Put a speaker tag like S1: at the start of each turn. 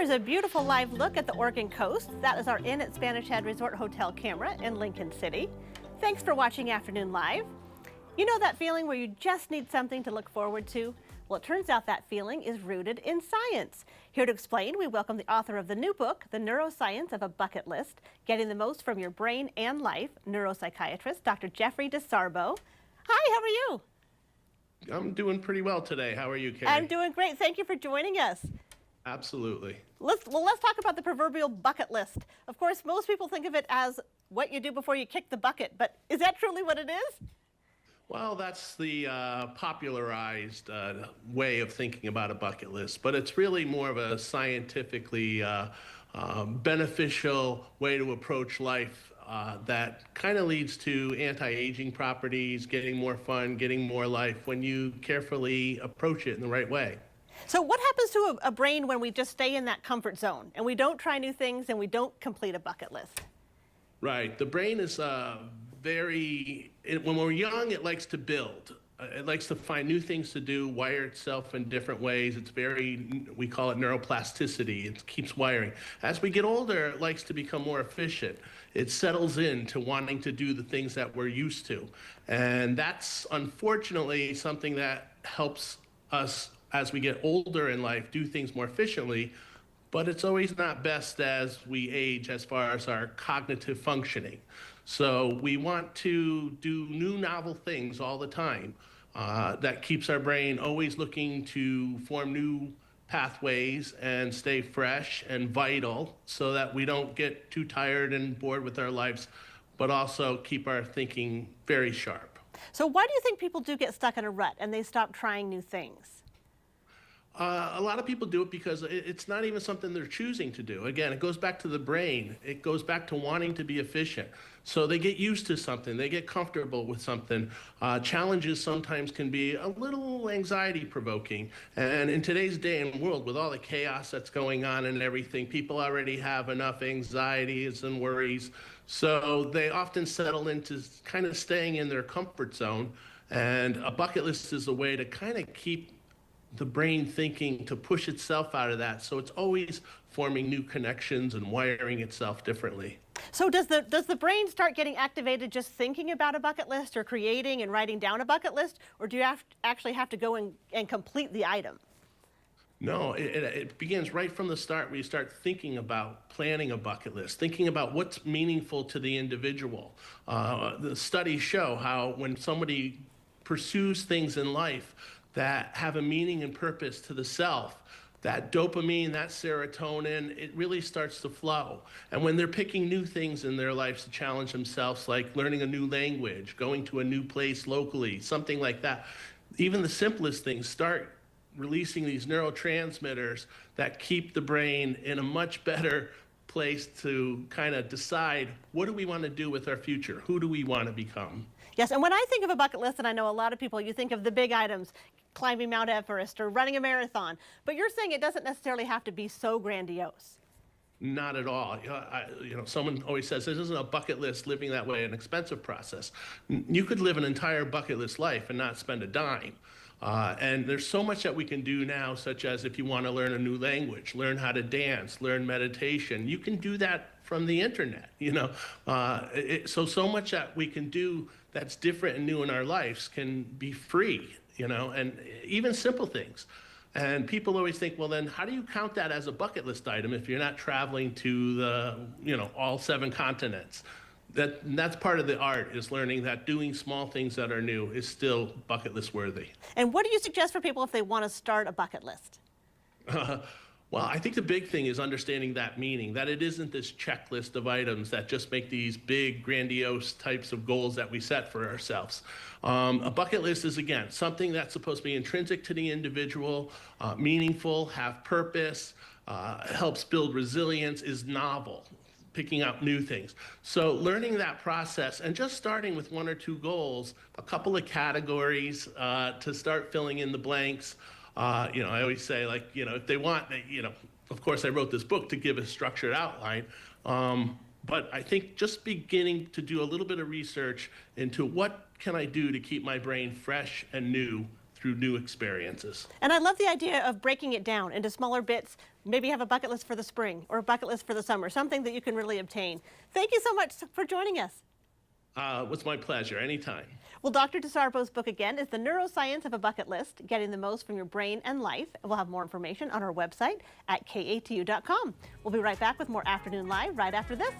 S1: Here is a beautiful live look at the Oregon coast. That is our Inn at Spanish Head Resort Hotel camera in Lincoln City. Thanks for watching Afternoon Live. You know that feeling where you just need something to look forward to? Well, it turns out that feeling is rooted in science. Here to explain, we welcome the author of the new book, The Neuroscience of a Bucket List, Getting the Most from Your Brain and Life, neuropsychiatrist Dr. Jeffrey DeSarbo. Hi, how are you?
S2: I'm doing pretty well today. How are you, Kerri?
S1: I'm doing great. Thank you for joining us.
S2: Absolutely.
S1: Let's talk about the proverbial bucket list. Of course, most people think of it as what you do before you kick the bucket, but is that truly what it is?
S2: Well, that's the popularized way of thinking about a bucket list, but it's really more of a scientifically beneficial way to approach life that kind of leads to anti-aging properties, getting more fun, getting more life when you carefully approach it in the right way.
S1: So what happens to a brain when we just stay in that comfort zone and we don't try new things and we don't complete a bucket list?
S2: Right. The brain is when we're young, it likes to build. It likes to find new things to do, wire itself in different ways. It's we call it neuroplasticity. It keeps wiring. As we get older, it likes to become more efficient. It settles into wanting to do the things that we're used to. And that's unfortunately something that helps us as we get older in life do things more efficiently, but it's always not best as we age as far as our cognitive functioning. So we want to do new novel things all the time. That keeps our brain always looking to form new pathways and stay fresh and vital so that we don't get too tired and bored with our lives, but also keep our thinking very sharp.
S1: So why do you think people do get stuck in a rut and they stop trying new things?
S2: A lot of people do it because it's not even something they're choosing to do. Again, it goes back to the brain. It goes back to wanting to be efficient. So they get used to something. They get comfortable with something. Challenges sometimes can be a little anxiety-provoking. And in today's day and world, with all the chaos that's going on and everything, people already have enough anxieties and worries. So they often settle into kind of staying in their comfort zone. And a bucket list is a way to kind of keep the brain thinking, to push itself out of that, so it's always forming new connections and wiring itself differently.
S1: So does the brain start getting activated just thinking about a bucket list or creating and writing down a bucket list, or do you actually have to go and complete the item?
S2: No, it begins right from the start where you start thinking about planning a bucket list, thinking about what's meaningful to the individual. The studies show how when somebody pursues things in life that have a meaning and purpose to the self, that dopamine, that serotonin, it really starts to flow. And when they're picking new things in their lives to challenge themselves, like learning a new language, going to a new place locally, something like that, even the simplest things start releasing these neurotransmitters that keep the brain in a much better place to kind of decide, what do we want to do with our future? Who do we want to become?
S1: Yes, and when I think of a bucket list, and I know a lot of people, you think of the big items, climbing Mount Everest or running a marathon, but you're saying it doesn't necessarily have to be so grandiose.
S2: Not at all. Someone always says this isn't a bucket list, living that way, an expensive process. You could live an entire bucket list life and not spend a dime. And there's so much that we can do now, such as if you want to learn a new language, learn how to dance, learn meditation, you can do that from the internet, so much that we can do that's different and new in our lives can be free, and even simple things. And people always think, well, then how do you count that as a bucket list item if you're not traveling to all 7 continents? That's part of the art, is learning that doing small things that are new is still bucket list worthy.
S1: And what do you suggest for people if they want to start a bucket list?
S2: Well, I think the big thing is understanding that meaning, that it isn't this checklist of items that just make these big, grandiose types of goals that we set for ourselves. A bucket list is, again, something that's supposed to be intrinsic to the individual, meaningful, have purpose, helps build resilience, is novel, picking out new things. So learning that process and just starting with 1 or 2 goals, a couple of categories to start filling in the blanks. I always say, if they want, of course I wrote this book to give a structured outline, but I think just beginning to do a little bit of research into what can I do to keep my brain fresh and new through new experiences.
S1: And I love the idea of breaking it down into smaller bits. Maybe have a bucket list for the spring or a bucket list for the summer, something that you can really obtain. Thank you so much for joining us.
S2: It was my pleasure. Anytime.
S1: Well, Dr. DeSarbo's book again is The Neuroscience of a Bucket List, Getting the Most from Your Brain and Life. We'll have more information on our website at KATU.com. We'll be right back with more Afternoon Live right after this.